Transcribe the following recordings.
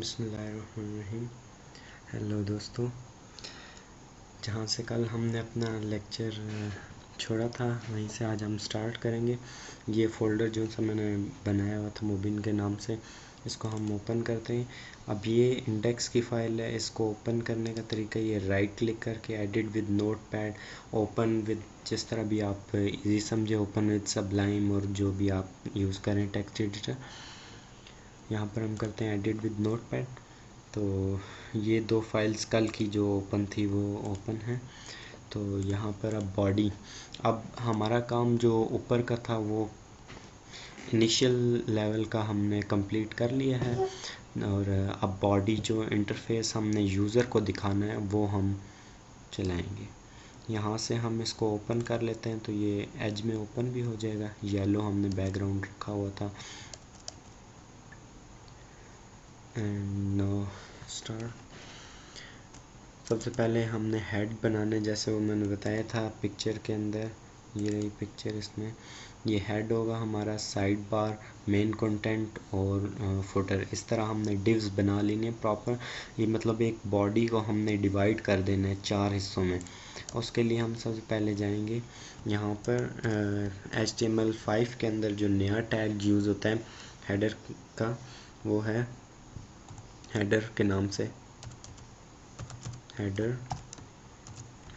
बिस्मिल्लाहिर्रहमानिर्रहीम। हेलो दोस्तों, जहाँ से कल हमने अपना लेक्चर छोड़ा था वहीं से आज हम स्टार्ट करेंगे। ये फ़ोल्डर जो सा मैंने बनाया हुआ था मुबिन के नाम से, इसको हम ओपन करते हैं। अब ये इंडेक्स की फ़ाइल है। इसको ओपन करने का तरीका ये राइट क्लिक करके edit with notepad, open with, जिस तरह भी आप इजी समझे, ओपन विद सबलाइम और जो भी आप यूज़ करें टेक्स्ट एडिटर। यहाँ पर हम करते हैं एडिट विद नोटपैड। तो ये दो फाइल्स कल की जो ओपन थी वो ओपन है। तो यहाँ पर अब बॉडी, अब हमारा काम जो ऊपर का था वो इनिशियल लेवल का हमने कंप्लीट कर लिया है, और अब बॉडी जो इंटरफेस हमने यूज़र को दिखाना है वो हम चलाएंगे। यहाँ से हम इसको ओपन कर लेते हैं तो ये एज में ओपन भी हो जाएगा। येलो हमने बैकग्राउंड रखा हुआ था। And know start. सबसे पहले हमने हेड बनाना है, जैसे वो मैंने बताया था पिक्चर के अंदर। ये रही पिक्चर, इसमें ये हेड होगा हमारा, साइड बार, मेन कंटेंट और फुटर। इस तरह हमने डिव्स बना लेने प्रॉपर। ये मतलब एक बॉडी को हमने डिवाइड कर देना है 4 हिस्सों में। उसके लिए हम सबसे पहले जाएंगे यहाँ पर HTML5 के अंदर जो नया टैग यूज़ होता है हेडर का, वो है हेडर के नाम से हेडर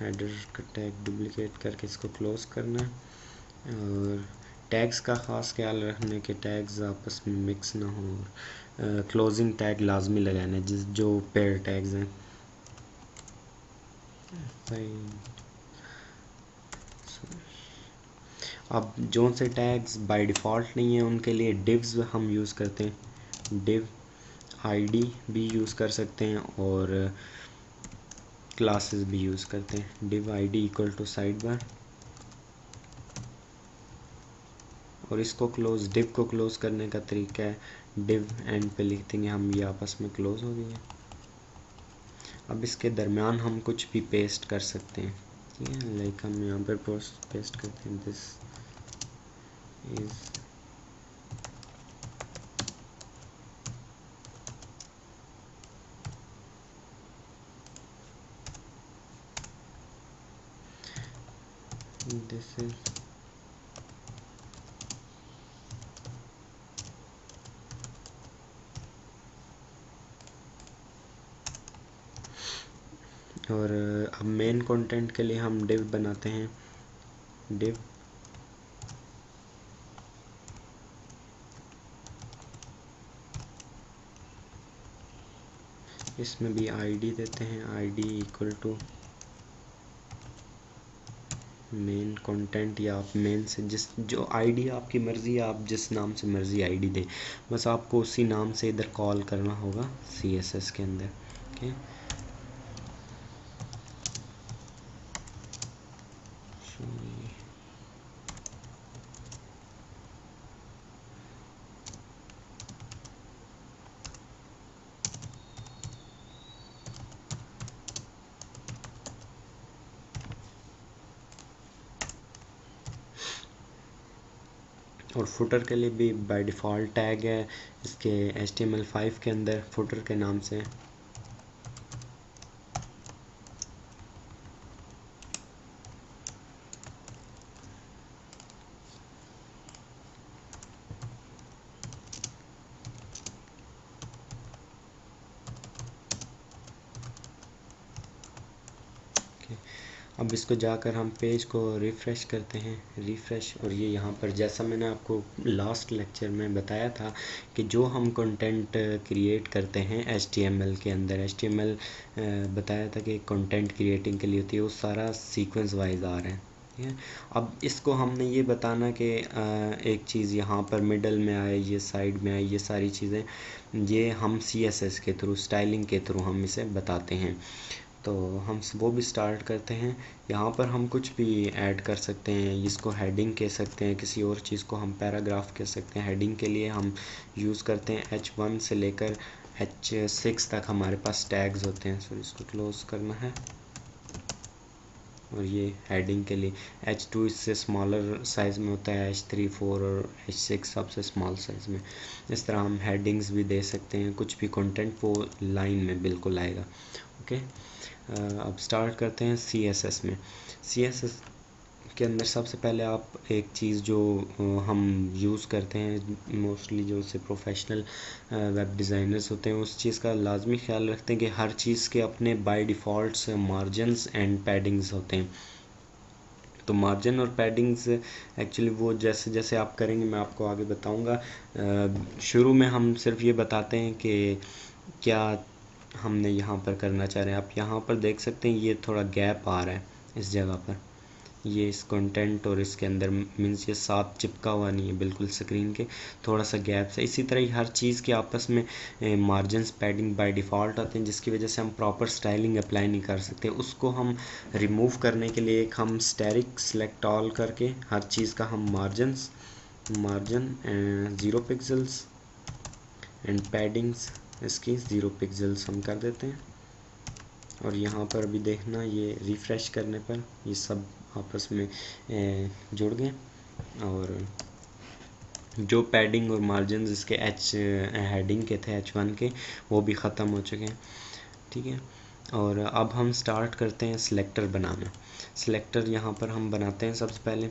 का टैग डुप्लिकेट करके इसको क्लोज करना है। और टैग्स का ख़ास ख्याल रखने के टैग्स आपस में मिक्स ना हो। क्लोजिंग टैग लाजमी लगाना है जिस जो पेयर टैग्स हैं। अब जो से टैग्स बाय डिफ़ॉल्ट नहीं है उनके लिए डिव्स हम यूज़ करते हैं। डिव आईडी भी यूज़ कर सकते हैं और क्लासेस भी यूज़ करते हैं। Div ID equal to side bar, और इसको क्लोज, डिव को क्लोज करने का तरीका है डिव एंड पे लिख देंगे हम, ये आपस में क्लोज हो गई है। अब इसके दरमियान हम कुछ भी पेस्ट कर सकते हैं, ठीक है। लाइक हम यहाँ पर पेस्ट करते हैं दिस इज दिस इज और अब मेन कंटेंट के लिए हम डिव बनाते हैं। डिव इसमें भी आईडी देते हैं, ID equal to main content, या आप मेन से जिस जो आईडी आपकी मर्ज़ी, आप जिस नाम से मर्ज़ी आईडी दें, बस आपको उसी नाम से इधर कॉल करना होगा CSS के अंदर, ओके। और फुटर के लिए भी बाय डिफ़ॉल्ट टैग है इसके HTML5 के अंदर फुटर के नाम से। अब इसको जाकर हम पेज को रिफ़्रेश करते हैं, रिफ़्रेश। और ये यहाँ पर जैसा मैंने आपको लास्ट लेक्चर में बताया था कि जो हम कंटेंट क्रिएट करते हैं HTML के अंदर, HTML बताया था कि कंटेंट क्रिएटिंग के लिए होती है, वो सारा सीक्वेंस वाइज आ रहा है, ठीक है। अब इसको हमने ये बताना कि एक चीज़ यहाँ पर मिडल में आए, ये साइड में आए, ये सारी चीज़ें ये हम CSS के थ्रू, स्टाइलिंग के थ्रू हम इसे बताते हैं। तो हम वो भी स्टार्ट करते हैं। यहाँ पर हम कुछ भी ऐड कर सकते हैं, इसको हेडिंग कह सकते हैं, किसी और चीज़ को हम पैराग्राफ कह सकते हैं। हेडिंग के लिए हम यूज़ करते हैं H1 से लेकर H6 तक हमारे पास टैग्स होते हैं। सो इसको क्लोज करना है। और ये हेडिंग के लिए H2 इससे स्मॉलर साइज़ में होता है, H3 4 और H6 सबसे स्मॉल साइज़ में। इस तरह हम हेडिंग्स भी दे सकते हैं, कुछ भी कंटेंट वो लाइन में बिल्कुल आएगा। ओके, अब स्टार्ट करते हैं CSS में। CSS के अंदर सबसे पहले आप एक चीज़ जो हम यूज़ करते हैं मोस्टली, जो से प्रोफेशनल वेब डिज़ाइनर्स होते हैं, उस चीज़ का लाजमी ख्याल रखते हैं कि हर चीज़ के अपने by default margins and paddings होते हैं। तो मार्जिन और पैडिंग्स एक्चुअली वो जैसे जैसे आप करेंगे मैं आपको आगे बताऊंगा। शुरू में हम सिर्फ ये बताते हैं कि क्या हमने यहाँ पर करना चाह रहे हैं। आप यहाँ पर देख सकते हैं ये थोड़ा गैप आ रहा है इस जगह पर, ये इस कंटेंट और इसके अंदर मीन्स ये साथ चिपका हुआ नहीं है बिल्कुल स्क्रीन के, थोड़ा सा गैप है। इसी तरह ही हर चीज़ के आपस में मार्जिन्स पैडिंग बाय डिफ़ॉल्ट आते हैं, जिसकी वजह से हम प्रॉपर स्टाइलिंग अप्लाई नहीं कर सकते। उसको हम रिमूव करने के लिए एक हम स्टैटिक सेलेक्ट ऑल करके हर चीज़ का हम मार्जिन 0 पिक्सल्स एंड पैडिंग्स इसकी 0 पिक्सल्स हम कर देते हैं। और यहाँ पर भी देखना, ये रिफ़्रेश करने पर ये सब आपस में जुड़ गए और जो पैडिंग और मार्जिन इसके हेडिंग के थे H1 के, वो भी ख़त्म हो चुके हैं। ठीक है, और अब हम स्टार्ट करते हैं सिलेक्टर बनाना। सिलेक्टर यहाँ पर हम बनाते हैं सबसे पहले।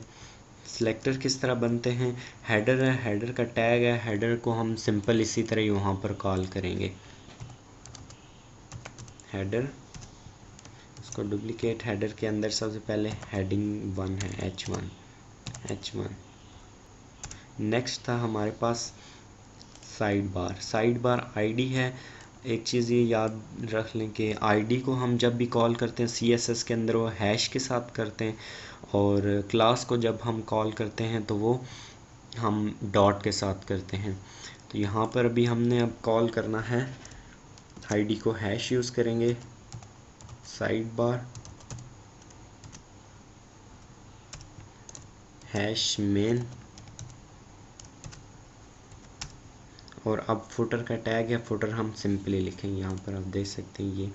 सिलेक्टर किस तरह बनते हैं, हेडर है, हेडर का टैग है, हेडर को हम सिंपल इसी तरह ही वहाँ पर कॉल करेंगे। हेडर, इसको डुप्लीकेट, हेडर के अंदर सबसे पहले हेडिंग 1 है H1। नेक्स्ट था हमारे पास साइड बार आईडी है। एक चीज़ ये याद रख लें कि आईडी को हम जब भी कॉल करते हैं CSS के अंदर वो हैश के साथ करते हैं, और क्लास को जब हम कॉल करते हैं तो वो हम डॉट के साथ करते हैं। तो यहाँ पर अभी हमने अब कॉल करना है आईडी को, हैश यूज़ करेंगे, साइड बार हैश मेन, और अब फुटर का टैग है, फुटर हम सिंपली लिखेंगे। यहाँ पर आप देख सकते हैं ये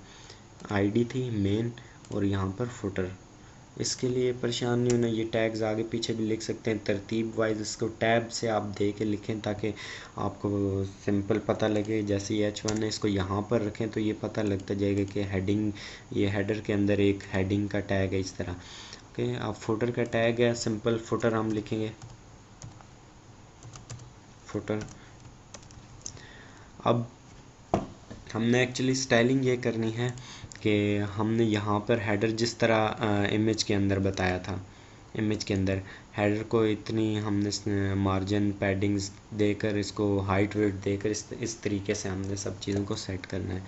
आईडी थी मेन और यहाँ पर फुटर। इसके लिए परेशान नहीं होना, ये टैग्स आगे पीछे भी लिख सकते हैं तरतीब वाइज, इसको टैब से आप दे के लिखें ताकि आपको सिंपल पता लगे। जैसे ये H1 है, इसको यहाँ पर रखें तो ये पता लगता जाएगा कि हेडिंग, ये हेडर के अंदर एक हेडिंग का टैग है इस तरह। ओके, अब फुटर का टैग है सिंपल फुटर हम लिखेंगे, फुटर। अब हमने एक्चुअली स्टाइलिंग ये करनी है कि हमने यहाँ पर हेडर जिस तरह इमेज के अंदर बताया था, इमेज के अंदर हेडर को इतनी हमने मार्जिन पैडिंग्स देकर, इसको हाइट वेट देकर इस तरीके से हमने सब चीज़ों को सेट करना है।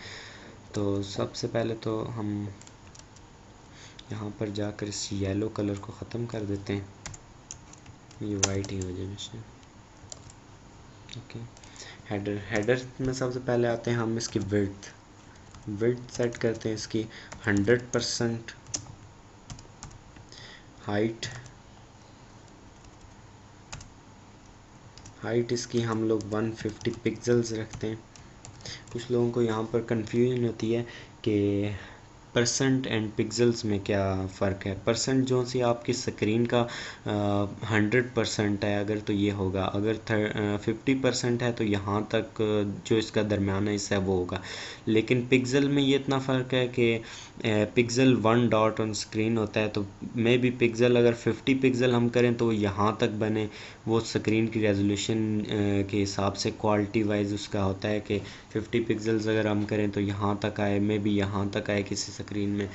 तो सबसे पहले तो हम यहाँ पर जाकर इस येलो कलर को ख़त्म कर देते हैं, ये वाइट ही हो जाए। ओके, हेडर में सबसे पहले आते हैं हम इसकी विड्थ सेट करते हैं इसकी 100%, हाइट इसकी हम लोग 150 पिक्सल्स रखते हैं। कुछ लोगों को यहाँ पर कंफ्यूजन होती है कि परसेंट एंड पिक्सल्स में क्या फ़र्क है। परसेंट जो सी आपकी स्क्रीन का 100% है अगर, तो ये होगा, अगर 50% है तो यहाँ तक जो इसका दरमियाना हिस्सा है वो होगा। लेकिन पिक्सल में ये इतना फ़र्क है कि पिक्सल 1 डॉट ऑन स्क्रीन होता है, तो मे बी पिक्सल अगर 50 पिक्सल हम करें तो यहाँ तक बने, वो स्क्रीन की रेजोल्यूशन के हिसाब से क्वालिटी वाइज उसका होता है कि 50 पिक्सल्स अगर हम करें तो यहाँ तक आए, मे बी यहाँ तक आए किसी स्क्रीन में,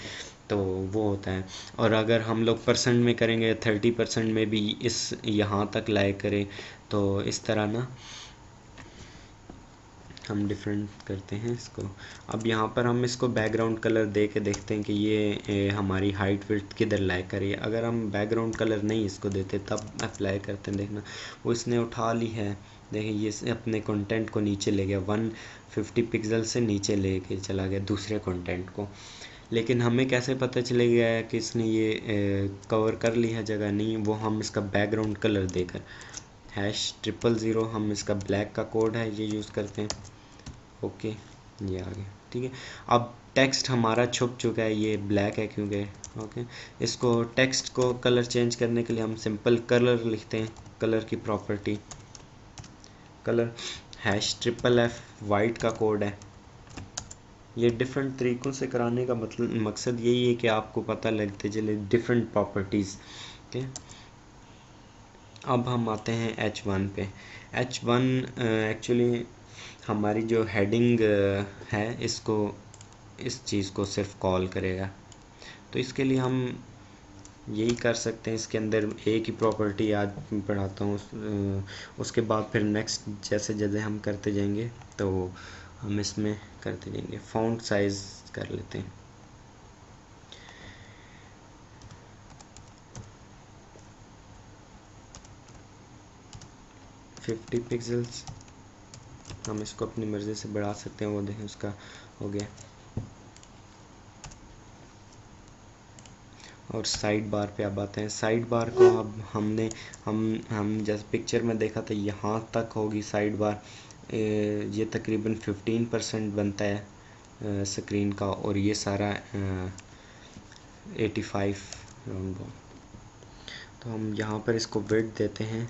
तो वो होता है। और अगर हम लोग परसेंट में करेंगे 30% में भी इस यहाँ तक लाए करें, तो इस तरह ना हम डिफरेंट करते हैं इसको। अब यहाँ पर हम इसको बैकग्राउंड कलर दे के देखते हैं कि ये हमारी हाइट विड्थ किधर लाए करिए। अगर हम बैकग्राउंड कलर नहीं इसको देते तब अप्लाई करते हैं, देखना वो इसने उठा ली है, देखिए ये अपने कंटेंट को नीचे ले गया, 150 पिक्सल से नीचे लेके चला गया दूसरे कंटेंट को। लेकिन हमें कैसे पता चलेगा कि इसने ये कवर कर ली है जगह, नहीं, वो हम इसका बैकग्राउंड कलर देकर #000 हम इसका ब्लैक का कोड है ये यूज़ करते हैं। ओके, ये आ गया, ठीक है। अब टेक्स्ट हमारा छुप चुका है, ये ब्लैक है क्योंकि, ओके। इसको टेक्स्ट को कलर चेंज करने के लिए हम सिंपल कलर लिखते हैं, कलर की प्रॉपर्टी कलर #FFF वाइट का कोड है। ये डिफरेंट तरीक़ों से कराने का मतलब मकसद यही है कि आपको पता लगते चले डिफरेंट प्रॉपर्टीज़, ओके। अब हम आते हैं H1 पे। H1 एक्चुअली हमारी जो हेडिंग है, इसको, इस चीज़ को सिर्फ कॉल करेगा। तो इसके लिए हम यही कर सकते हैं, इसके अंदर एक ही प्रॉपर्टी आज पढ़ाता हूँ, उसके बाद फिर नेक्स्ट जैसे जैसे हम करते जाएंगे तो हम इसमें करते जाएंगे। फ़ॉन्ट साइज़ कर लेते हैं, $50 पिक्सल्स। हम इसको अपनी मर्ज़ी से बढ़ा सकते हैं, वो देखें उसका हो गया। और साइड बार पे अब आते हैं। साइड बार को अब हम जैसे पिक्चर में देखा था, यहाँ तक होगी साइड बार। ये तकरीबन 15% बनता है स्क्रीन का, और ये सारा 85 राउंड। तो हम यहाँ पर इसको विड्थ देते हैं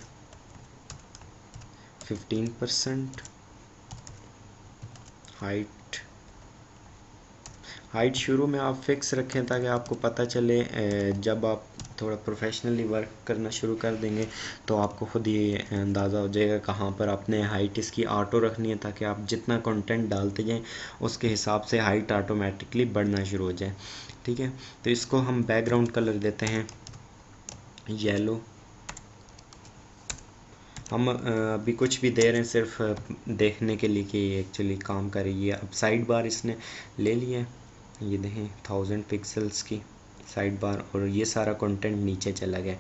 15%। हाइट शुरू में आप फिक्स रखें ताकि आपको पता चले, जब आप थोड़ा प्रोफेशनली वर्क करना शुरू कर देंगे तो आपको खुद ये अंदाज़ा हो जाएगा कहाँ पर आपने हाइट इसकी ऑटो रखनी है, ताकि आप जितना कंटेंट डालते जाएं उसके हिसाब से हाइट ऑटोमेटिकली बढ़ना शुरू हो जाए, ठीक है। तो इसको हम बैकग्राउंड कलर देते हैं येलो। हम अभी कुछ भी दे रहे हैं सिर्फ देखने के लिए कि एक्चुअली काम कर रही है। अब साइड बार इसने ले लिया है, ये देखें 1000 पिक्सल्स की साइड बार, और ये सारा कंटेंट नीचे चला गया।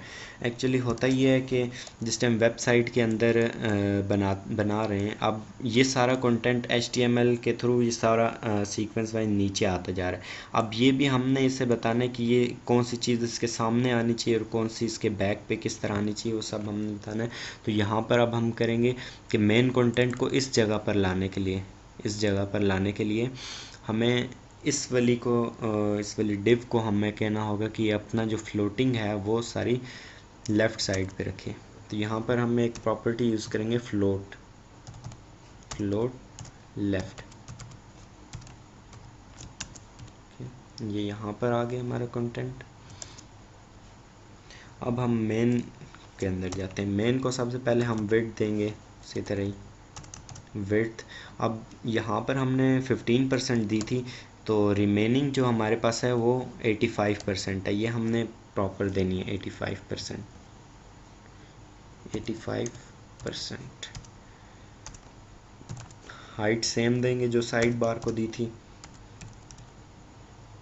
एक्चुअली होता ये है कि जिस टाइम वेबसाइट के अंदर बना रहे हैं, अब ये सारा कंटेंट HTML के थ्रू ये सारा सीक्वेंस वाइज नीचे आता जा रहा है। अब ये भी हमने इसे बताना है कि ये कौन सी चीज़ इसके सामने आनी चाहिए और कौन सी इसके बैक पे किस तरह आनी चाहिए, वो सब हमने बताना है। तो यहाँ पर अब हम करेंगे कि मेन कंटेंट को इस जगह पर लाने के लिए हमें इस वाली डिव को हमें कहना होगा कि अपना जो फ्लोटिंग है वो सारी लेफ़्ट साइड पे रखें। तो यहाँ पर हम एक प्रॉपर्टी यूज़ करेंगे फ्लोट लेफ़्ट। ये यहाँ पर आ गया हमारा कंटेंट। अब हम मेन के अंदर जाते हैं। मेन को सबसे पहले हम विड्थ देंगे, इसी तरह ही विड्थ। अब यहाँ पर हमने 15% दी थी, तो रिमेनिंग जो हमारे पास है वो 85% है। ये हमने प्रॉपर देनी है 85%। हाइट सेम देंगे जो साइड बार को दी थी,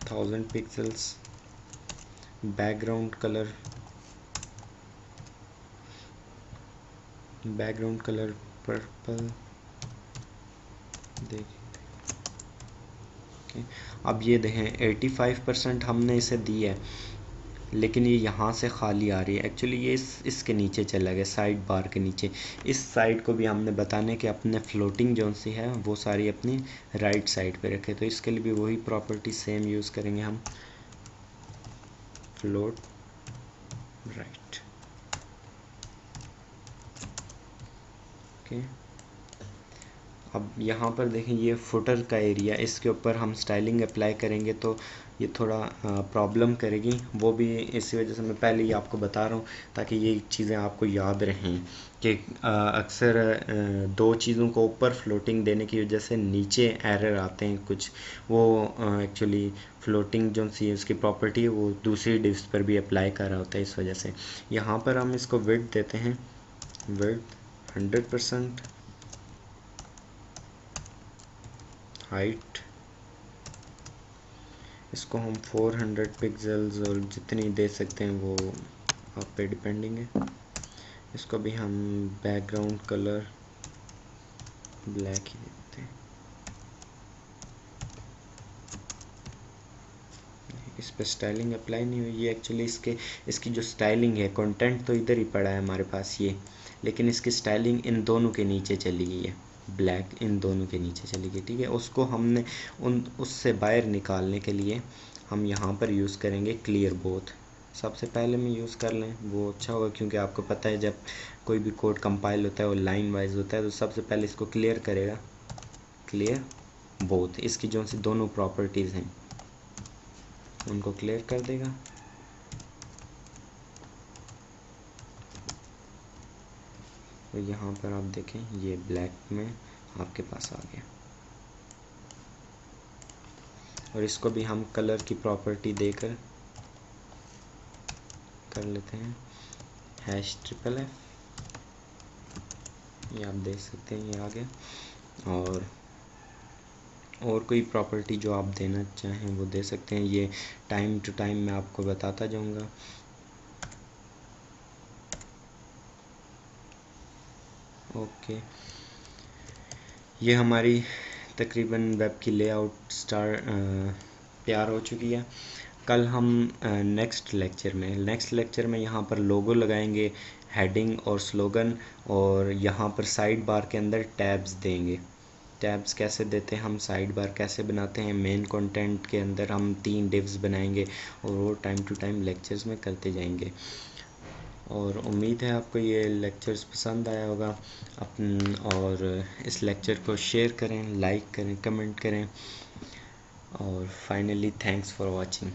1000 पिक्सल्स। बैकग्राउंड कलर पर्पल देखिए। अब ये देखें 85% हमने इसे दी है, लेकिन ये यहाँ से खाली आ रही है। एक्चुअली ये इसके नीचे चला गया, साइड बार के नीचे। इस साइड को भी हमने बताने कि अपने फ्लोटिंग जो सी है वो सारी अपनी राइट साइड पे रखे। तो इसके लिए भी वही प्रॉपर्टी सेम यूज़ करेंगे हम, फ्लोट राइट, ओके। अब यहाँ पर देखें ये फुटर का एरिया, इसके ऊपर हम स्टाइलिंग अप्लाई करेंगे तो ये थोड़ा प्रॉब्लम करेगी। वो भी इसी वजह से मैं पहले ही आपको बता रहा हूँ ताकि ये चीज़ें आपको याद रहें कि अक्सर दो चीज़ों को ऊपर फ्लोटिंग देने की वजह से नीचे एरर आते हैं कुछ। वो एक्चुअली फ्लोटिंग जो सी उसकी प्रॉपर्टी है वो दूसरी डिव्स पर भी अप्लाई कर रहा होता है, इस वजह से। यहाँ पर हम इसको विड्थ देते हैं, विड्थ 100%। हाइट इसको हम 400 पिक्सल्स और जितनी दे सकते हैं वो आप पे डिपेंडिंग है। इसको भी हम बैकग्राउंड कलर ब्लैक ही देते हैं। इस पे स्टाइलिंग अप्लाई नहीं हुई है। एक्चुअली इसकी जो स्टाइलिंग है, कंटेंट तो इधर ही पड़ा है हमारे पास ये, लेकिन इसकी स्टाइलिंग इन दोनों के नीचे चली गई है। ब्लैक इन दोनों के नीचे चली गई, ठीक है। उसको हमने उससे बाहर निकालने के लिए हम यहाँ पर यूज़ करेंगे क्लियर बोथ। सबसे पहले में यूज़ कर लें वो अच्छा होगा, क्योंकि आपको पता है जब कोई भी कोड कंपाइल होता है वो लाइन वाइज होता है, तो सबसे पहले इसको क्लियर करेगा, क्लियर बोथ। इसकी जो सी दोनों प्रॉपर्टीज़ हैं उनको क्लियर कर देगा। तो यहाँ पर आप देखें ये ब्लैक में आपके पास आ गया। और इसको भी हम कलर की प्रॉपर्टी देकर कर लेते हैं, #FFF, ये आप देख सकते हैं ये आ गया। और कोई प्रॉपर्टी जो आप देना चाहें वो दे सकते हैं, ये टाइम टू टाइम मैं आपको बताता जाऊंगा। ओके, ये हमारी तकरीबन वेब की लेआउट तैयार हो चुकी है। कल हम नेक्स्ट लेक्चर में यहाँ पर लोगो लगाएंगे, हेडिंग और स्लोगन, और यहाँ पर साइड बार के अंदर टैब्स देंगे। टैब्स कैसे देते हैं, हम साइड बार कैसे बनाते हैं, मेन कंटेंट के अंदर हम 3 डिव्स बनाएंगे, और वो टाइम टू टाइम लेक्चर्स में करते जाएंगे। और उम्मीद है आपको ये लेक्चर्स पसंद आया होगा। और इस लेक्चर को शेयर करें, लाइक करें, कमेंट करें, और फाइनली थैंक्स फॉर वॉचिंग।